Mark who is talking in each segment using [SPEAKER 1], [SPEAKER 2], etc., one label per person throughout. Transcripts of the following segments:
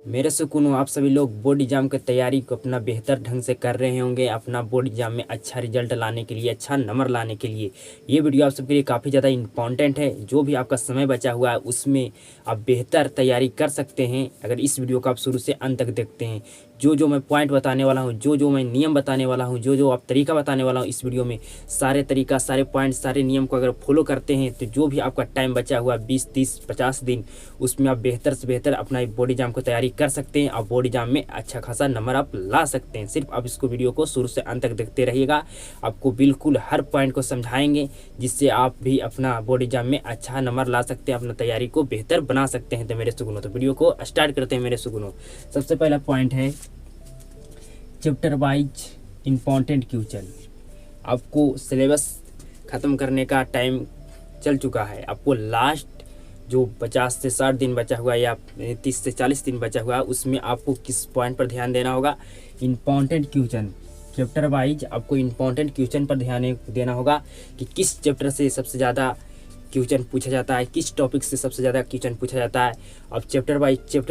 [SPEAKER 1] मेरे सुकून आप सभी लोग बोर्ड एग्जाम की तैयारी को अपना बेहतर ढंग से कर रहे होंगे। अपना बोर्ड एग्जाम में अच्छा रिजल्ट लाने के लिए, अच्छा नंबर लाने के लिए ये वीडियो आप सबके लिए काफ़ी ज़्यादा इम्पॉर्टेंट है। जो भी आपका समय बचा हुआ है उसमें आप बेहतर तैयारी कर सकते हैं अगर इस वीडियो को आप शुरू से अंत तक देखते हैं। जो मैं पॉइंट बताने वाला हूँ, जो मैं नियम बताने वाला हूँ, जो आप तरीका बताने वाला हूँ इस वीडियो में, सारे तरीका, सारे पॉइंट, सारे नियम को अगर फॉलो करते हैं तो जो भी आपका टाइम बचा हुआ 20, 30, 50 दिन उसमें आप बेहतर से बेहतर अपना बोर्ड एग्जाम को तैयारी कर सकते हैं और बोर्ड एग्जाम में अच्छा खासा नंबर आप ला सकते हैं। सिर्फ आप इसको वीडियो को शुरू से अंत तक देखते रहिएगा। आपको बिल्कुल हर पॉइंट को समझाएंगे जिससे आप भी अपना बोर्ड एग्जाम में अच्छा नंबर ला सकते हैं, अपना तैयारी को बेहतर बना सकते हैं। तो मेरे सुगुनों, तो वीडियो को स्टार्ट करते हैं मेरे सुगुनों। सबसे पहला पॉइंट है चैप्टर वाइज इम्पॉर्टेंट क्वेश्चन। आपको सिलेबस ख़त्म करने का टाइम चल चुका है। आपको लास्ट जो 50 से 60 दिन बचा हुआ या 30 से 40 दिन बचा हुआ है उसमें आपको किस पॉइंट पर ध्यान देना होगा? Important question. चैप्टर वाइज आपको इम्पॉर्टेंट क्वेश्चन पर ध्यान देना होगा कि किस चैप्टर से सबसे ज़्यादा क्वेश्चन पूछा जाता है, किस टॉपिक से सबसे ज़्यादा क्वेश्चन पूछा जाता है। अब चैप्टर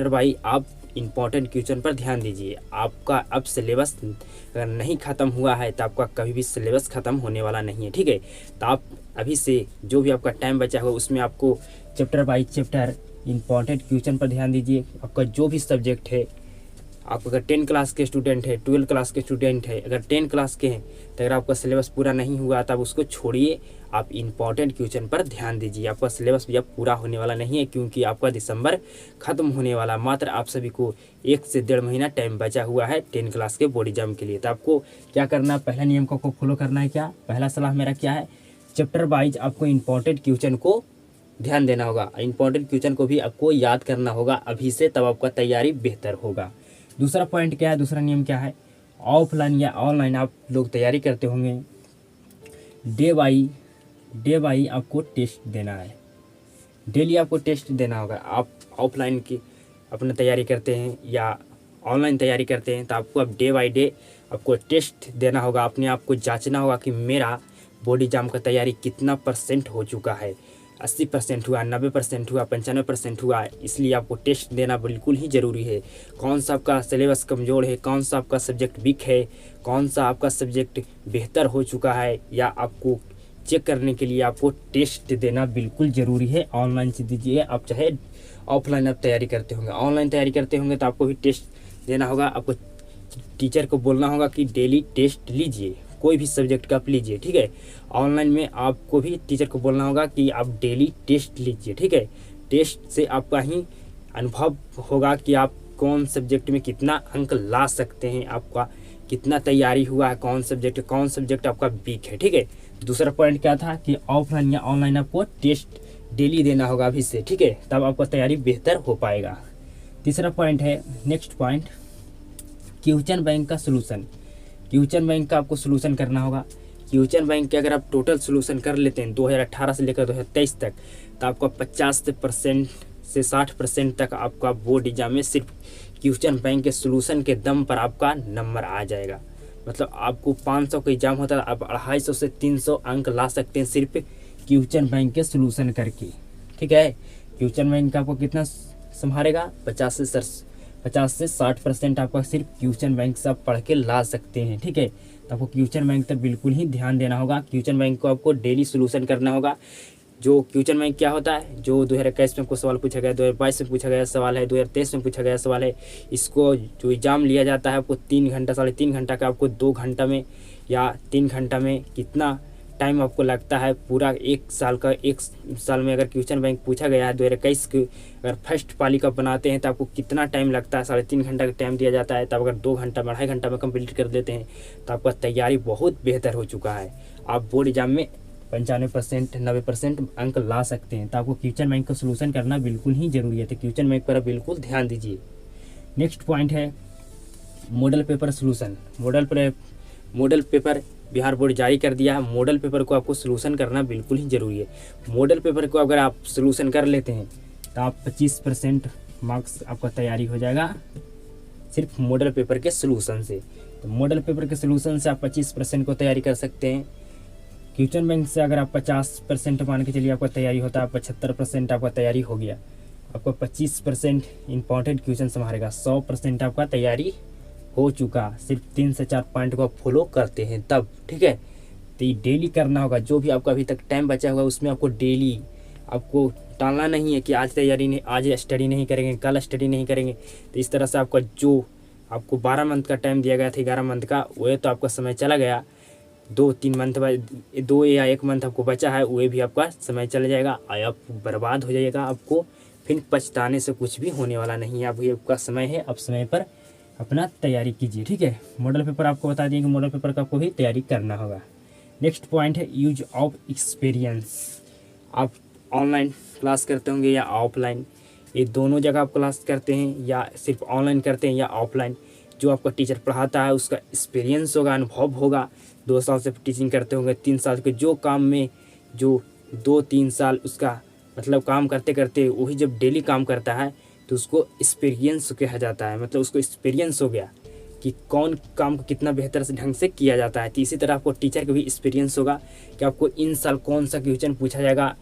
[SPEAKER 1] वाइज आप इम्पॉर्टेंट क्वेश्चन पर ध्यान दीजिए। आपका अब सिलेबस अगर नहीं ख़त्म हुआ है तो आपका कभी भी सिलेबस ख़त्म होने वाला नहीं है, ठीक है। तो आप अभी से जो भी आपका टाइम बचा हुआ उसमें आपको chapter by chapter important question पर ध्यान दीजिए। आपका जो भी सब्जेक्ट है, आप अगर 10 क्लास के स्टूडेंट है, 12 क्लास के स्टूडेंट है, अगर 10 क्लास के हैं तो अगर आपका सिलेबस पूरा नहीं हुआ तब उसको छोड़िए, आप इम्पॉर्टेंट क्वेश्चन पर ध्यान दीजिए। आपका सिलेबस भी अब पूरा होने वाला नहीं है क्योंकि आपका दिसंबर ख़त्म होने वाला। मात्र आप सभी को 1 से 1.5 महीना टाइम बचा हुआ है 10 क्लास के बोर्ड एग्जाम के लिए। तो आपको क्या करना है, पहला नियम को फॉलो करना है। क्या पहला सलाह मेरा क्या है? चैप्टर वाइज आपको इम्पॉर्टेंट क्वेश्चन को ध्यान देना होगा। इम्पॉर्टेंट क्वेश्चन को भी आपको याद करना होगा अभी से, तब आपका तैयारी बेहतर होगा। दूसरा पॉइंट क्या है, दूसरा नियम क्या है? ऑफलाइन या ऑनलाइन आप लोग तैयारी करते होंगे, डे बाई आपको टेस्ट देना है। डेली आपको टेस्ट देना होगा। आप ऑफलाइन की अपना तैयारी करते हैं या ऑनलाइन तैयारी करते हैं तो आपको अब डे बाई डे आपको टेस्ट देना होगा। अपने आप को जांचना होगा कि मेरा बोर्ड एग्जाम का तैयारी कितना % हो चुका है। 80% हुआ, 90% हुआ, 95% हुआ। इसलिए आपको टेस्ट देना बिल्कुल ही ज़रूरी है। कौन सा आपका सिलेबस कमज़ोर है, कौन सा आपका सब्जेक्ट वीक है, कौन सा आपका सब्जेक्ट बेहतर हो चुका है, या आपको चेक करने के लिए आपको टेस्ट देना बिल्कुल ज़रूरी है। ऑनलाइन से दीजिए आप, चाहे ऑफलाइन आप तैयारी करते होंगे। ऑनलाइन तैयारी करते होंगे तो आपको भी टेस्ट देना होगा। आपको टीचर को बोलना होगा कि डेली टेस्ट लीजिए, कोई भी सब्जेक्ट का आप लीजिए, ठीक है। ऑनलाइन में आपको भी टीचर को बोलना होगा कि आप डेली टेस्ट लीजिए, ठीक है। टेस्ट से आपका ही अनुभव होगा कि आप कौन सब्जेक्ट में कितना अंक ला सकते हैं, आपका कितना तैयारी हुआ है, कौन सब्जेक्ट आपका वीक है, ठीक है। दूसरा पॉइंट क्या था कि ऑफलाइन या ऑनलाइन आपको टेस्ट डेली देना होगा अभी से, ठीक है, तब आपका तैयारी बेहतर हो पाएगा। तीसरा पॉइंट है, नेक्स्ट पॉइंट, क्वेश्चन बैंक का सोल्यूशन। क्वेश्चन बैंक का आपको सोल्यूशन करना होगा। क्वेश्चन बैंक के अगर आप टोटल सोल्यूशन कर लेते हैं 2018 से लेकर 2023 तक, तो आपका 50% से 60% तक आपका बोर्ड एग्जाम में सिर्फ क्वेश्चन बैंक के सोल्यूशन के दम पर आपका नंबर आ जाएगा। मतलब आपको 500 का एग्जाम होता है, आप 250 से 300 अंक ला सकते हैं सिर्फ क्वेश्चन बैंक के सोल्यूशन करके, ठीक है। क्वेश्चन बैंक आपको कितना संभालेगा? 50 से 60% आपका सिर्फ क्वेश्चन बैंक से आप पढ़ के ला सकते हैं, ठीक है। तो आपको क्वेश्चन बैंक तक बिल्कुल ही ध्यान देना होगा। क्वेश्चन बैंक को आपको डेली सोल्यूशन करना होगा। जो क्वेश्चन बैंक क्या होता है, जो 2021 में आपको सवाल पूछा गया, 2022 में पूछा गया सवाल है, 2023 में पूछा गया सवाल है, इसको जो एग्ज़ाम लिया जाता है आपको 3 घंटा, 3.5 घंटा का आपको 2 घंटा में या 3 घंटा में कितना टाइम आपको लगता है पूरा 1 साल का। 1 साल में अगर क्वेश्चन बैंक पूछा गया है 2021 के, अगर फर्स्ट पाली का बनाते हैं तो आपको कितना टाइम लगता है? 3.5 घंटा का टाइम दिया जाता है। तब अगर 2 घंटा में, 2.5 घंटा में कंप्लीट कर देते हैं तो आपका तैयारी बहुत बेहतर हो चुका है। आप बोर्ड एग्जाम में 95%, 90% अंक ला सकते हैं। तो आपको क्वेश्चन बैंक का सोल्यूशन करना बिल्कुल ही ज़रूरी है। तो क्वेश्चन बैंक पर आप बिल्कुल ध्यान दीजिए। नेक्स्ट पॉइंट है model paper solution. Model paper Bihar board जारी कर दिया है। मॉडल पेपर को आपको सोल्यूशन करना बिल्कुल ही ज़रूरी है। मॉडल पेपर को अगर आप सोल्यूशन कर लेते हैं तो आप 25% मार्क्स आपका तैयारी हो जाएगा सिर्फ मॉडल पेपर के सोल्यूशन से। तो मॉडल पेपर के सोल्यूशन से आप 25% को तैयारी कर सकते हैं। क्वेश्चन बैंक से अगर आप 50% मान के चलिए आपका तैयारी होता है, 75% आपका तैयारी हो गया। आपका 25% इंपॉर्टेंट क्वेश्चन हमारेगा, 100% आपका तैयारी हो चुका। सिर्फ 3 से 4 पॉइंट को आप फॉलो करते हैं तब, ठीक है। तो ये डेली करना होगा, जो भी आपका अभी तक टाइम बचा हुआ उसमें आपको डेली, आपको टालना नहीं है कि आज तैयारी नहीं, आज स्टडी नहीं करेंगे, कल स्टडी नहीं करेंगे। तो इस तरह से आपका जो आपको 12 मंथ का टाइम दिया गया था, 11 मंथ का, वह तो आपका समय चला गया। 2-3 मंथ बाद 2 या 1 मंथ आपको बचा है, वह भी आपका समय चला जाएगा और आप बर्बाद हो जाएगा। आपको फिर पछताने से कुछ भी होने वाला नहीं है। अभी आपका समय है, अब समय पर अपना तैयारी कीजिए, ठीक है। मॉडल पेपर आपको बता दिए कि मॉडल पेपर का आपको भी तैयारी करना होगा। नेक्स्ट पॉइंट है यूज ऑफ एक्सपीरियंस। आप ऑनलाइन क्लास करते होंगे या ऑफलाइन, ये दोनों जगह आप क्लास करते हैं या सिर्फ ऑनलाइन करते हैं या ऑफलाइन, जो आपका टीचर पढ़ाता है उसका एक्सपीरियंस होगा, अनुभव होगा। 2 साल से टीचिंग करते होंगे, 3 साल के जो काम में जो 2-3 साल उसका मतलब काम करते करते वही जब डेली काम करता है तो उसको एक्सपीरियंस कहा जाता है। मतलब उसको एक्सपीरियंस हो गया कि कौन काम को कितना बेहतर से ढंग से किया जाता है। तो इसी तरह आपको टीचर का भी एक्सपीरियंस होगा कि आपको इन साल कौन सा क्वेश्चन पूछा जाएगा,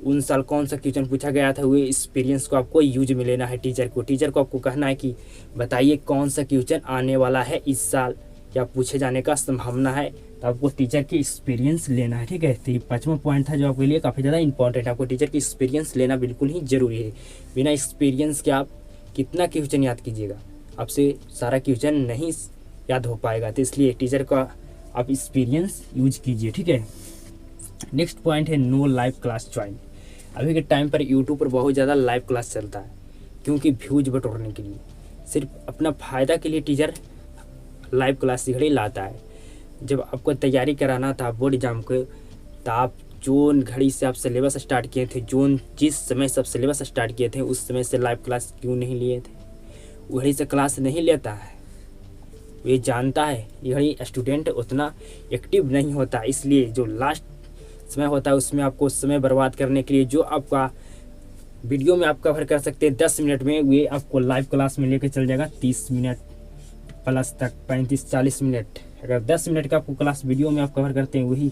[SPEAKER 1] उन साल कौन सा क्वेश्चन पूछा गया था, वो एक्सपीरियंस को आपको यूज में लेना है। टीचर को आपको कहना है कि बताइए कौन सा क्वेश्चन आने वाला है इस साल या पूछे जाने का संभावना है, तो आपको टीचर की एक्सपीरियंस लेना है, ठीक है। तो ये 5वां पॉइंट था जो आपके लिए काफ़ी ज़्यादा इंपॉर्टेंट है। आपको टीचर की एक्सपीरियंस लेना बिल्कुल ही ज़रूरी है। बिना एक्सपीरियंस के आप कितना क्वेश्चन याद कीजिएगा, आपसे सारा क्वेश्चन नहीं याद हो पाएगा। तो इसलिए टीचर का आप एक्सपीरियंस यूज कीजिए, ठीक है। नेक्स्ट पॉइंट है नो लाइव क्लास ज्वाइन। अभी के टाइम पर यूट्यूब पर बहुत ज़्यादा लाइव क्लास चलता है, क्योंकि व्यूज बटोरने के लिए, सिर्फ अपना फ़ायदा के लिए टीचर लाइव क्लास घड़ी लाता है। जब आपको तैयारी कराना था बोर्ड एग्जाम को, तो आप जो घड़ी से आप सिलेबस स्टार्ट किए थे, जिस समय से आप सिलेबस स्टार्ट किए थे उस समय से लाइव क्लास क्यों नहीं लिए थे? वो घड़ी से क्लास नहीं लेता है, ये जानता है ये घड़ी स्टूडेंट उतना एक्टिव नहीं होता। इसलिए जो लास्ट समय होता है उसमें आपको समय बर्बाद करने के लिए जो आपका वीडियो में आप कवर कर सकते हैं 10 मिनट में, वे आपको लाइव क्लास में लेकर चल जाएगा 30 मिनट प्लस तक, 35-40 मिनट। अगर 10 मिनट का आपको क्लास वीडियो में आप कवर करते हैं, वही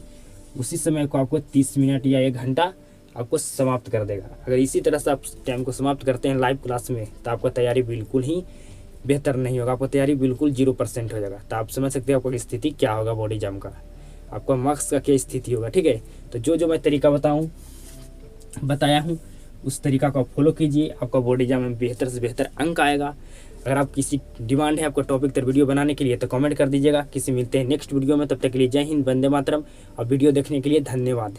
[SPEAKER 1] उसी समय को आपको 30 मिनट या 1 घंटा आपको समाप्त कर देगा। अगर इसी तरह से आप टाइम को समाप्त करते हैं लाइव क्लास में, तो आपका तैयारी बिल्कुल ही बेहतर नहीं होगा, आपको तैयारी बिल्कुल 0% हो जाएगा। तो आप समझ सकते हैं आपकी स्थिति क्या होगा बोर्ड एग्जाम का, आपका मार्क्स का क्या स्थिति होगा, ठीक है। तो जो मैं तरीका बताया हूँ उस तरीका को आप फॉलो कीजिए, आपका बोर्ड एग्जाम में बेहतर से बेहतर अंक आएगा। अगर आप किसी डिमांड है आपको टॉपिक पर वीडियो बनाने के लिए तो कमेंट कर दीजिएगा। किसी मिलते हैं नेक्स्ट वीडियो में, तब तक के लिए जय हिंद, वंदे मातरम। और वीडियो देखने के लिए धन्यवाद।